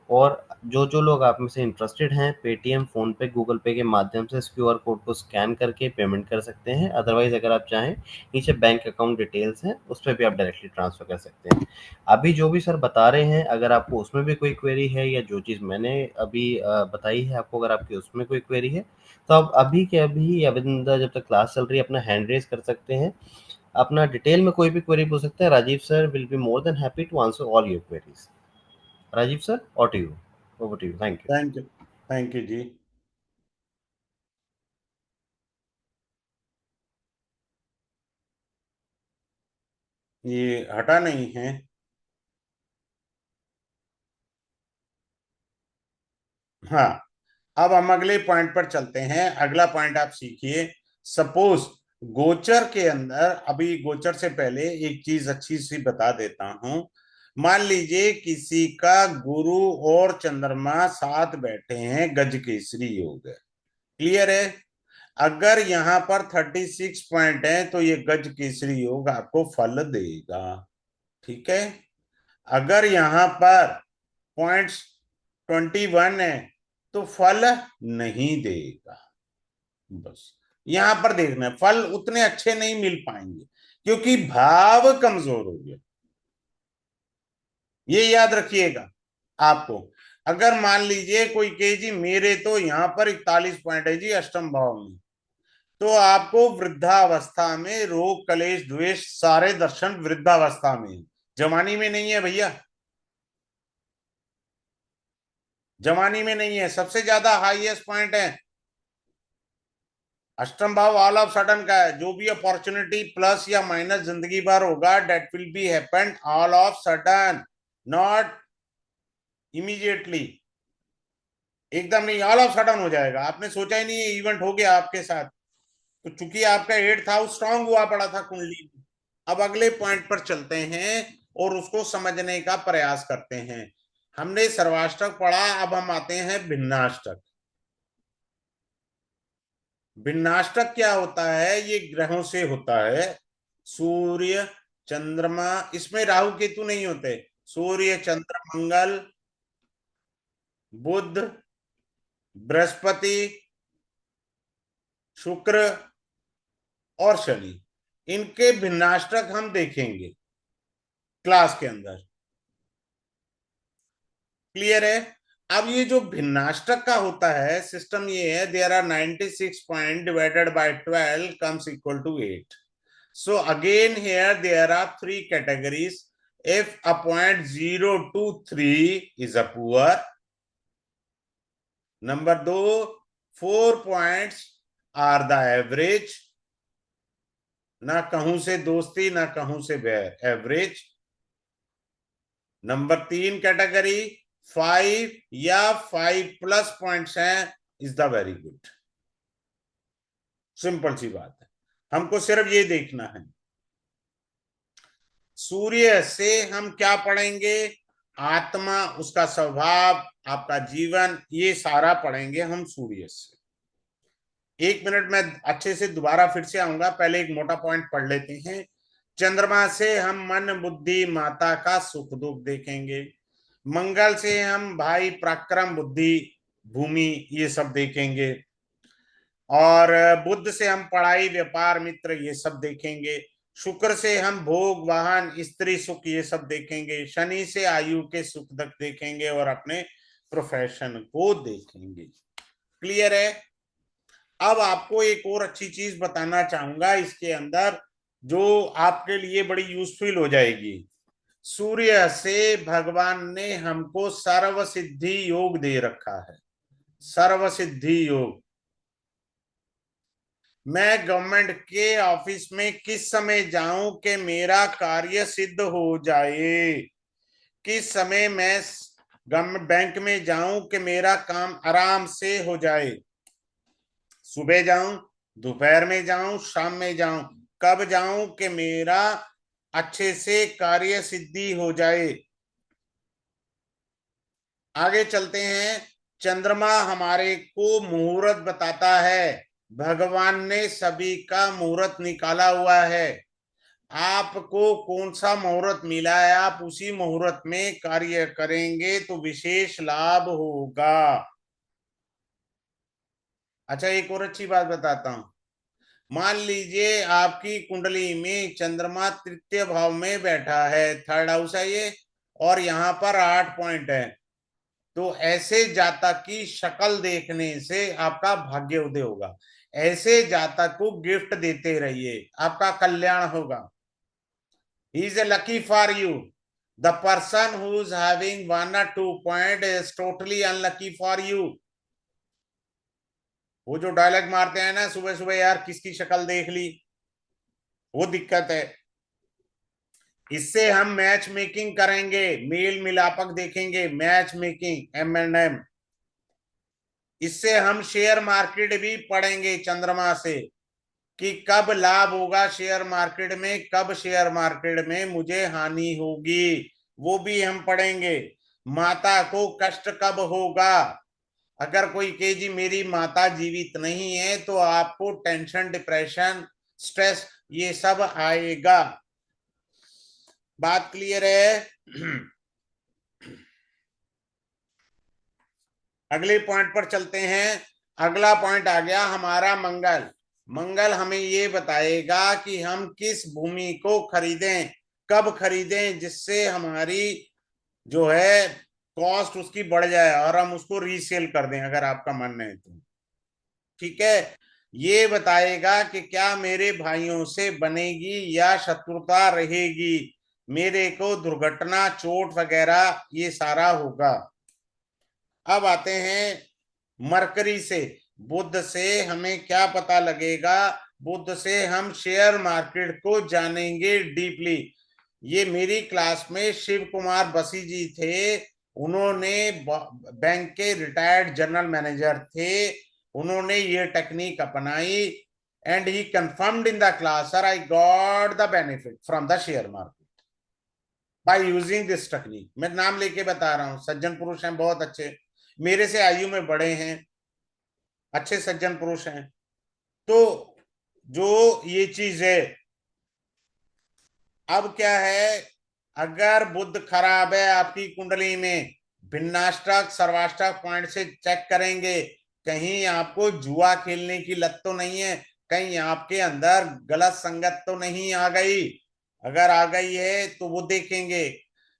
और जो जो लोग आप में से इंटरेस्टेड हैं, पेटीएम, फ़ोनपे, गूगल पे के माध्यम से इस क्यूआर कोड को स्कैन करके पेमेंट कर सकते हैं। अदरवाइज़ अगर आप चाहें, नीचे बैंक अकाउंट डिटेल्स हैं, उस पे भी आप डायरेक्टली ट्रांसफ़र कर सकते हैं। अभी जो भी सर बता रहे हैं, अगर आपको उसमें भी कोई क्वेरी है या जो चीज़ मैंने अभी बताई है आपको, अगर आपकी उसमें कोई क्वेरी है, तो आप अभी के अभी या विदिन द, जब तक क्लास चल रही है, अपना हैंड रेज़ कर सकते हैं। अपना डिटेल में कोई भी क्वेरी पूछ सकते हैं। Rajiv sir will be more than happy to answer all your queries. Rajiv sir, और to you, over to you, thank you. Thank you ji. ये हटा नहीं है। हाँ, अब हम अगले पॉइंट पर चलते हैं। अगला पॉइंट आप सीखिए। सपोज गोचर के अंदर, अभी गोचर से पहले एक चीज अच्छी सी बता देता हूं। मान लीजिए किसी का गुरु और चंद्रमा साथ बैठे हैं, गज केसरी योग है। क्लियर है? अगर यहाँ पर 36 पॉइंट है तो ये गज केसरी योग आपको फल देगा। ठीक है? अगर यहाँ पर पॉइंट्स 21 है तो फल नहीं देगा। बस यहां पर देखना है, फल उतने अच्छे नहीं मिल पाएंगे क्योंकि भाव कमजोर हो गए। ये याद रखिएगा आपको। अगर मान लीजिए कोई कहे जी मेरे तो यहां पर 41 पॉइंट है जी अष्टम भाव में, तो आपको वृद्धावस्था में रोग कलेश द्वेष सारे दर्शन वृद्धावस्था में है, जवानी में नहीं है भैया। जवानी में नहीं है। सबसे ज्यादा हाईएस्ट पॉइंट है अष्टम भाव, ऑल ऑफ सडन का है। जो भी अपॉर्चुनिटी प्लस या माइनस जिंदगी भर होगा, that will be happen all of sudden, not immediately. एकदम नहीं, ऑल ऑफ सडन हो जाएगा। आपने सोचा ही नहीं इवेंट हो गया आपके साथ। तो चूंकि आपका 8th हाउस स्ट्रांग हुआ पड़ा था कुंडली में। अब अगले पॉइंट पर चलते हैं और उसको समझने का प्रयास करते हैं। हमने सर्वाष्टक पढ़ा, अब हम आते हैं भिन्नाष्टक। भिन्नाष्टक क्या होता है? ये ग्रहों से होता है। सूर्य, चंद्रमा, इसमें राहु केतु नहीं होते। सूर्य, चंद्र, मंगल, बुध, बृहस्पति, शुक्र और शनि, इनके भिन्नाष्टक हम देखेंगे क्लास के अंदर। क्लियर है? अब ये जो भिन्नाष्टक का होता है सिस्टम, ये है there are 96 point divided by 12 comes equal to 8। So again here there are three categories. If a point 0 to 3 is a poor, number 2, 4 points are the average, ना कहूं से दोस्ती ना कहूं से बैर, एवरेज। नंबर 3 कैटेगरी 5 या 5+ पॉइंट्स हैं, is the very good. Simple सी बात है, हमको सिर्फ ये देखना है। सूर्य से हम क्या पढ़ेंगे? आत्मा, उसका स्वभाव, आपका जीवन, ये सारा पढ़ेंगे हम सूर्य से। 1 मिनट में अच्छे से दोबारा फिर से आऊंगा, पहले एक मोटा पॉइंट पढ़ लेते हैं। चंद्रमा से हम मन बुद्धि माता का सुख दुख देखेंगे। मंगल से हम भाई पराक्रम बुद्धि भूमि ये सब देखेंगे। और बुध से हम पढ़ाई व्यापार मित्र ये सब देखेंगे। शुक्र से हम भोग वाहन स्त्री सुख ये सब देखेंगे। शनि से आयु के सुख दुख देखेंगे और अपने प्रोफेशन को देखेंगे। क्लियर है? अब आपको एक और अच्छी चीज बताना चाहूंगा इसके अंदर, जो आपके लिए बड़ी यूजफुल हो जाएगी। सूर्य से भगवान ने हमको सर्व सिद्धि योग दे रखा है। सर्व सिद्धि योग। मैं गवर्नमेंट के ऑफिस में किस समय जाऊं कि मेरा कार्य सिद्ध हो जाए? किस समय मैं गवर्नमेंट बैंक में जाऊं कि मेरा काम आराम से हो जाए? सुबह जाऊं, दोपहर में जाऊं, शाम में जाऊं, कब जाऊं कि मेरा अच्छे से कार्य सिद्धि हो जाए? आगे चलते हैं। चंद्रमा हमारे को मुहूर्त बताता है। भगवान ने सभी का मुहूर्त निकाला हुआ है। आपको कौन सा मुहूर्त मिला है, आप उसी मुहूर्त में कार्य करेंगे तो विशेष लाभ होगा। अच्छा, एक और अच्छी बात बताता हूं। मान लीजिए आपकी कुंडली में चंद्रमा तृतीय भाव में बैठा है, थर्ड हाउस है ये, और यहाँ पर 8 पॉइंट है। तो ऐसे जातक की शक्ल देखने से आपका भाग्य उदय होगा। ऐसे जातक को गिफ्ट देते रहिए, आपका कल्याण होगा। He is a lucky for you. The person who is having 1 or 2 point is totally unlucky for you. वो जो डायलॉग मारते हैं ना सुबह सुबह, यार किसकी शक्ल देख ली, वो दिक्कत है। इससे हम मैच मेकिंग करेंगे, मेल मिलापक देखेंगे, मैच मेकिंग M&M। इससे हम शेयर मार्केट भी पढ़ेंगे चंद्रमा से, कि कब लाभ होगा शेयर मार्केट में, कब शेयर मार्केट में मुझे हानि होगी, वो भी हम पढ़ेंगे। माता को कष्ट कब होगा। अगर कोई कहे जी मेरी माता जीवित नहीं है, तो आपको टेंशन, डिप्रेशन, स्ट्रेस, ये सब आएगा। बात क्लियर है? अगले पॉइंट पर चलते हैं। अगला पॉइंट आ गया हमारा मंगल। मंगल हमें ये बताएगा कि हम किस भूमि को खरीदें, कब खरीदें, जिससे हमारी जो है कॉस्ट उसकी बढ़ जाए और हम उसको रीसेल कर दें, अगर आपका मन है तो। ठीक है। ये बताएगा कि क्या मेरे भाइयों से बनेगी या शत्रुता रहेगी, मेरे को दुर्घटना, चोट वगैरह ये सारा होगा। अब आते हैं मरकरी से। बुध से हमें क्या पता लगेगा। बुध से हम शेयर मार्केट को जानेंगे डीपली। ये मेरी क्लास में शिव कुमार बसी जी थे। उन्होंने बैंक के रिटायर्ड जनरल मैनेजर थे। उन्होंने ये टेक्निक अपनाई and he confirmed in the class, sir I got the benefit from the share market by using this technique. मैं नाम लेके बता रहा हूँ, सज्जन पुरुष हैं बहुत अच्छे, मेरे से आयु में बड़े हैं, अच्छे सज्जन पुरुष हैं। तो जो ये चीज है, अब क्या है, अगर बुध खराब है आपकी कुंडली में, भिन्नाष्टक सर्वाष्टक पॉइंट से चेक करेंगे, कहीं आपको जुआ खेलने की लत तो नहीं है, कहीं आपके अंदर गलत संगत तो नहीं आ गई। अगर आ गई है तो वो देखेंगे।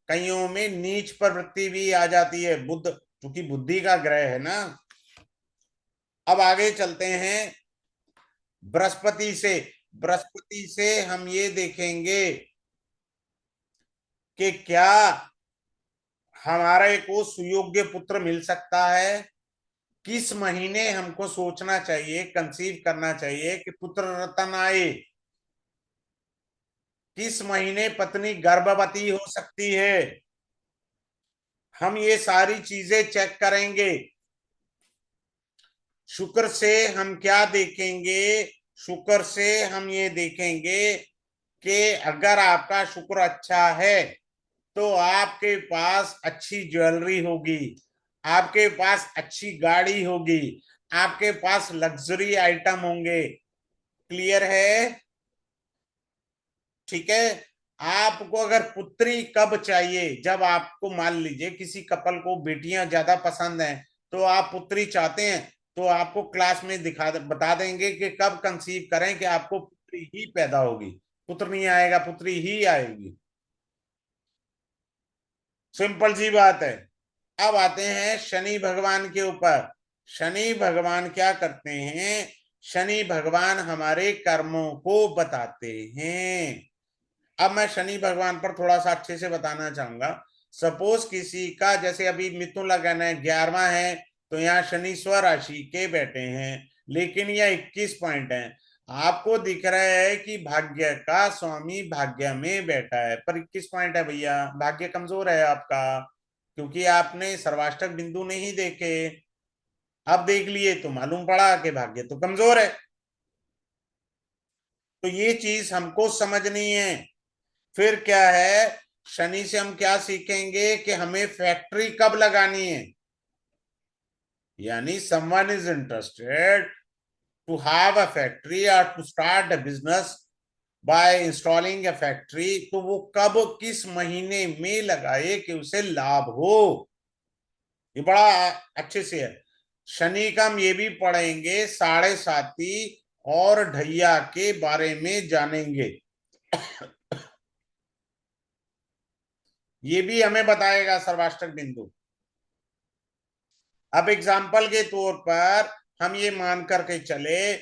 कईयों में नीच प्रवृत्ति भी आ जाती है, बुध क्योंकि बुद्धि का ग्रह है ना। अब आगे चलते हैं बृहस्पति से। बृहस्पति से हम ये देखेंगे कि क्या हमारे को सुयोग्य पुत्र मिल सकता है। किस महीने हमको सोचना चाहिए, कंसीव करना चाहिए कि पुत्र रतन आए। किस महीने पत्नी गर्भवती हो सकती है, हम ये सारी चीजें चेक करेंगे। शुक्र से हम क्या देखेंगे, शुक्र से हम ये देखेंगे कि अगर आपका शुक्र अच्छा है तो आपके पास अच्छी ज्वेलरी होगी, आपके पास अच्छी गाड़ी होगी, आपके पास लग्जरी आइटम होंगे। क्लियर है? ठीक है। आपको अगर पुत्री कब चाहिए, जब आपको मान लीजिए किसी कपल को बेटियां ज्यादा पसंद हैं, तो आप पुत्री चाहते हैं, तो आपको क्लास में बता देंगे कि कब कंसीव करें कि आपको पुत्री ही पैदा होगी। पुत्र नहीं आएगा, पुत्री ही आएगी। सिंपल सी बात है। अब आते हैं शनि भगवान के ऊपर। शनि भगवान क्या करते हैं, शनि भगवान हमारे कर्मों को बताते हैं। अब मैं शनि भगवान पर थोड़ा सा अच्छे से बताना चाहूंगा। सपोज किसी का, जैसे अभी मिथुन लगन है, 11वां है, तो यहाँ शनि स्वराशि के बैठे हैं, लेकिन यह 21 पॉइंट है। आपको दिख रहा है कि भाग्य का स्वामी भाग्य में बैठा है, पर 21 पॉइंट है भैया, भाग्य कमजोर है आपका, क्योंकि आपने सर्वाष्टक बिंदु नहीं देखे। अब देख लिए तो मालूम पड़ा कि भाग्य तो कमजोर है। तो ये चीज हमको समझनी है। फिर क्या है, शनि से हम क्या सीखेंगे कि हमें फैक्ट्री कब लगानी है, यानी someone is interested to have a factory और to start a business by installing a factory, तो वो कब किस महीने में लगाए कि उसे लाभ हो। ये बड़ा अच्छे से है। शनि का हम ये भी पढ़ेंगे, साढ़े साती और ढैया के बारे में जानेंगे। ये भी हमें बताएगा सर्वाष्टक बिंदु। अब एग्जाम्पल के तौर पर हम ये मान करके चले,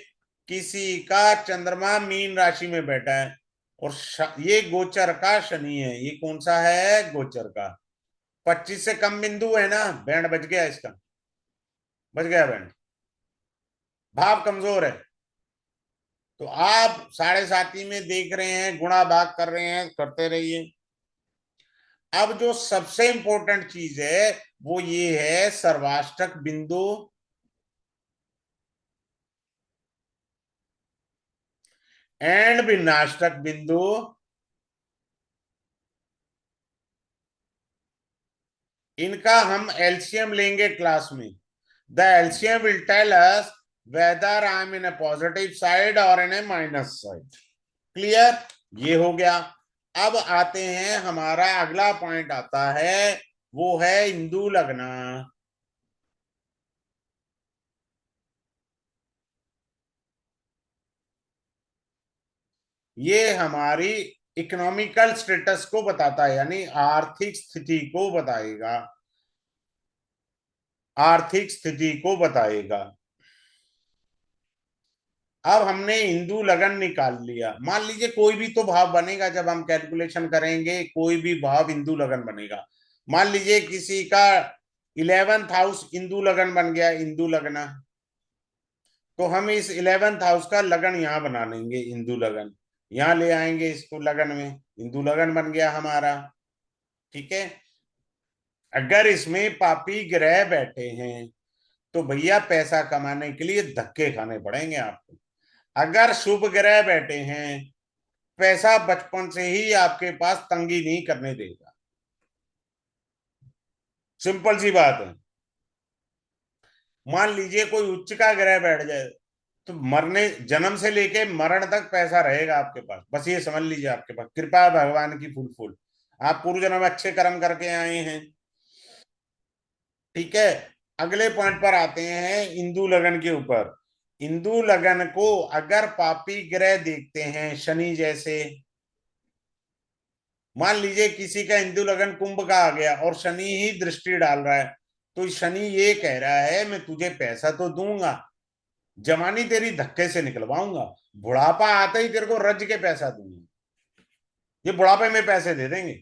किसी का चंद्रमा मीन राशि में बैठा है और ये गोचर का शनि है। ये कौन सा है, गोचर का। 25 से कम बिंदु है ना, बैंड बज गया इसका, बज गया बैंड। भाव कमजोर है, तो आप साढ़े साती में देख रहे हैं, गुणा भाग कर रहे हैं, करते रहिए। अब जो सबसे इंपॉर्टेंट चीज है वो ये है सर्वाष्टक बिंदु एंड विनाष्टक बिंदु। इनका हम एलसीएम लेंगे क्लास में। The LCM will tell us whether I am in a positive side और in a minus side. Clear, ये हो गया। अब आते हैं, हमारा अगला पॉइंट आता है, वो है इंदु लगना। ये हमारी इकोनॉमिकल स्टेटस को बताता है, यानी आर्थिक स्थिति को बताएगा, आर्थिक स्थिति को बताएगा। अब हमने हिंदू लगन निकाल लिया, मान लीजिए कोई भी तो भाव बनेगा, जब हम कैलकुलेशन करेंगे कोई भी भाव हिंदू लगन बनेगा। मान लीजिए किसी का 11th हाउस हिंदू लगन बन गया, हिंदू लगना, तो हम इस 11th हाउस का लगन यहां बना लेंगे, हिंदू लगन। यहां ले आएंगे इसको लगन में, हिंदू लगन बन गया हमारा। ठीक है। अगर इसमें पापी ग्रह बैठे हैं तो भैया पैसा कमाने के लिए धक्के खाने पड़ेंगे आपको। अगर शुभ ग्रह बैठे हैं, पैसा बचपन से ही आपके पास तंगी नहीं करने देगा। सिंपल सी बात है। मान लीजिए कोई उच्च का ग्रह बैठ जाए, तो मरने, जन्म से लेके मरण तक पैसा रहेगा आपके पास, बस ये समझ लीजिए आपके पास कृपा है भगवान की फुल फुल। आप पूर्व जन्म में अच्छे कर्म करके आए हैं। ठीक है। अगले पॉइंट पर आते हैं, इंदु लगन के ऊपर। इंदु लगन को अगर पापी ग्रह देखते हैं, शनि जैसे, मान लीजिए किसी का हिंदू लगन कुंभ का आ गया और शनि ही दृष्टि डाल रहा है, तो शनि ये कह रहा है मैं तुझे पैसा तो दूंगा, जवानी तेरी धक्के से निकलवाऊंगा, बुढ़ापा आते ही तेरे को रज के पैसा दूंगा। ये बुढ़ापे में पैसे दे देंगे।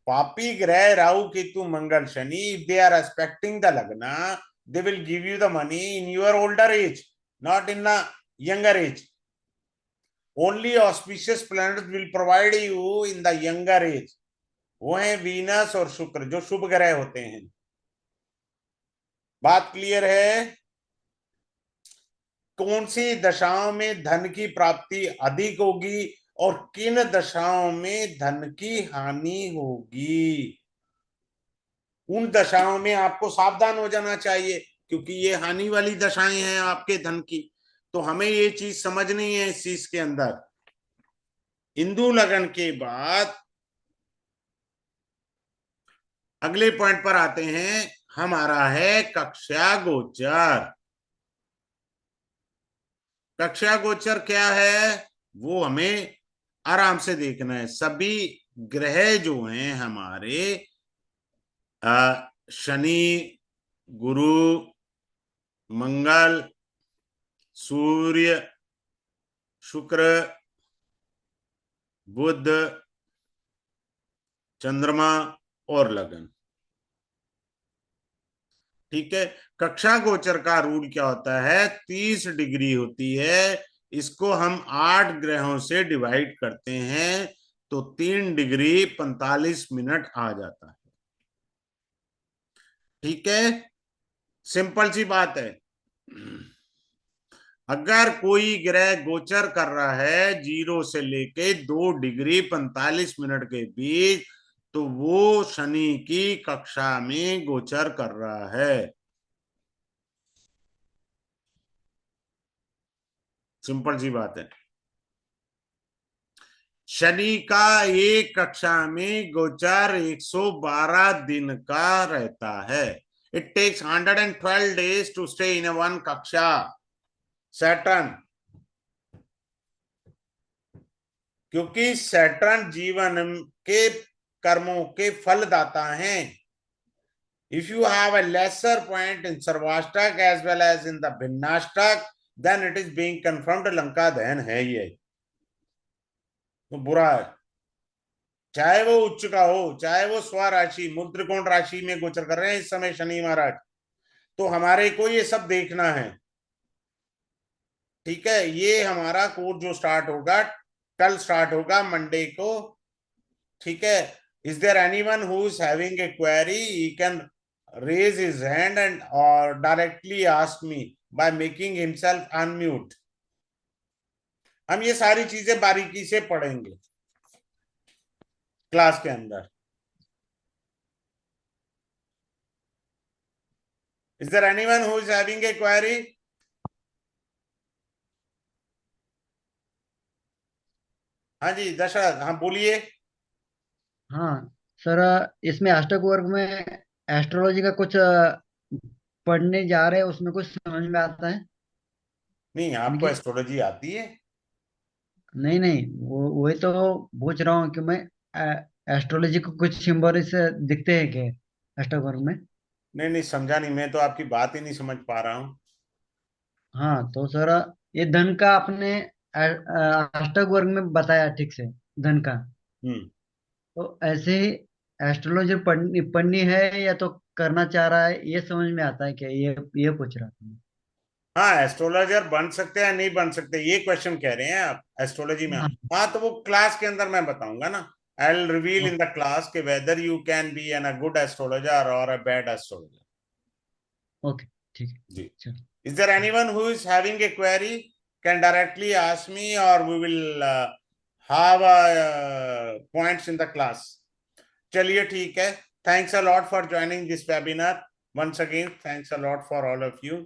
पापी ग्रह Rahu Ketu Mangal Shani, if they are expecting the lagna, they will give you the money in your older age, not in the younger age. Only auspicious planet will provide you in the younger age. वो है वीनस और शुक्र, जो शुभ ग्रह होते हैं। बात clear है। कौन सी दशाओं में धन की प्राप्ति अधिक होगी और किन दशाओं में धन की हानि होगी, उन दशाओं में आपको सावधान हो जाना चाहिए, क्योंकि ये हानि वाली दशाएं हैं आपके धन की। तो हमें ये चीज समझनी है इस चीज के अंदर। इंदु लगन के बाद अगले पॉइंट पर आते हैं, हमारा है कक्षा गोचर। कक्षा गोचर क्या है, वो हमें आराम से देखना है। सभी ग्रह जो हैं हमारे, शनि, गुरु, मंगल, सूर्य, शुक्र, बुध, चंद्रमा और लगन। ठीक है। कक्षा गोचर का रूल क्या होता है, 30 डिग्री होती है। इसको हम 8 ग्रहों से डिवाइड करते हैं, तो 3 डिग्री 45 मिनट आ जाता है। ठीक है, सिंपल सी बात है। अगर कोई ग्रह गोचर कर रहा है 0 से लेके 2 डिग्री 45 मिनट के बीच, तो वो शनि की कक्षा में गोचर कर रहा है। सिंपल सी बात है। शनि का एक कक्षा में गोचर 112 दिन का रहता है। It takes 112 days to stay in one कक्षा। सैटर्न, क्योंकि सैटर्न जीवन के कर्मों के फलदाता हैं। If you have a lesser point in Sarvashtak as well as in the Bhinnashtak, then it is being confirmed Lanka दहन है ये, तो बुरा है। चाहे वो उच्च का हो, चाहे वो स्वराशि मूल त्रिकोण राशि में गोचर कर रहे हैं इस समय शनि महाराज, तो हमारे को ये सब देखना है। ठीक है, ये हमारा कोर्स जो स्टार्ट होगा, कल स्टार्ट होगा मंडे को। ठीक है, is there anyone who is having a query, he can raise his hand and or directly ask me by making himself unmute। हम ये सारी चीजें बारीकी से पढ़ेंगे क्लास के अंदर। Is there anyone who is having a query? हाँ जी दशरथ, हाँ बोलिए। हाँ सर, इसमें अष्टक वर्ग में एस्ट्रोलॉजी का कुछ पढ़ने जा रहे हैं, उसमें कुछ समझ में आता है? नहीं, आपको इनकी एस्ट्रोलॉजी आती है? नहीं नहीं, वो वही तो पूछ रहा हूँ कि मैं एस्ट्रोलॉजी को कुछ सिंबल से दिखते हैं क्या अष्टक वर्ग में? नहीं नहीं, समझा नहीं, मैं तो आपकी बात ही नहीं समझ पा रहा हूँ। हाँ तो सर, ये धन का आपने अष्टक वर्ग में बताया ठीक से, धन का। हम्म। तो ऐसे ही एस्ट्रोलॉजी पढ़नी पढ़नी है या तो करना चाह रहा है, ये समझ में आता है क्या, ये पूछ रहा था हाँ, एस्ट्रोलॉजर बन सकते हैं नहीं बन सकते, ये क्वेश्चन कह रहे हैं आप एस्ट्रोलॉजी में? मैं। हाँ, तो वो क्लास के अंदर मैं बताऊंगा ना। आई विल रिवील हाँ इन द क्लास के whether you can be an a good astrologer और अ बैड एस्ट्रोलॉजर। ओके, ठीक है। जी। चलो। Is there anyone who is having a query? Can directly ask me, or we will have points in the class. चलिए ठीक है। Thanks a lot for joining this webinar. Once again, thanks a lot for all of you.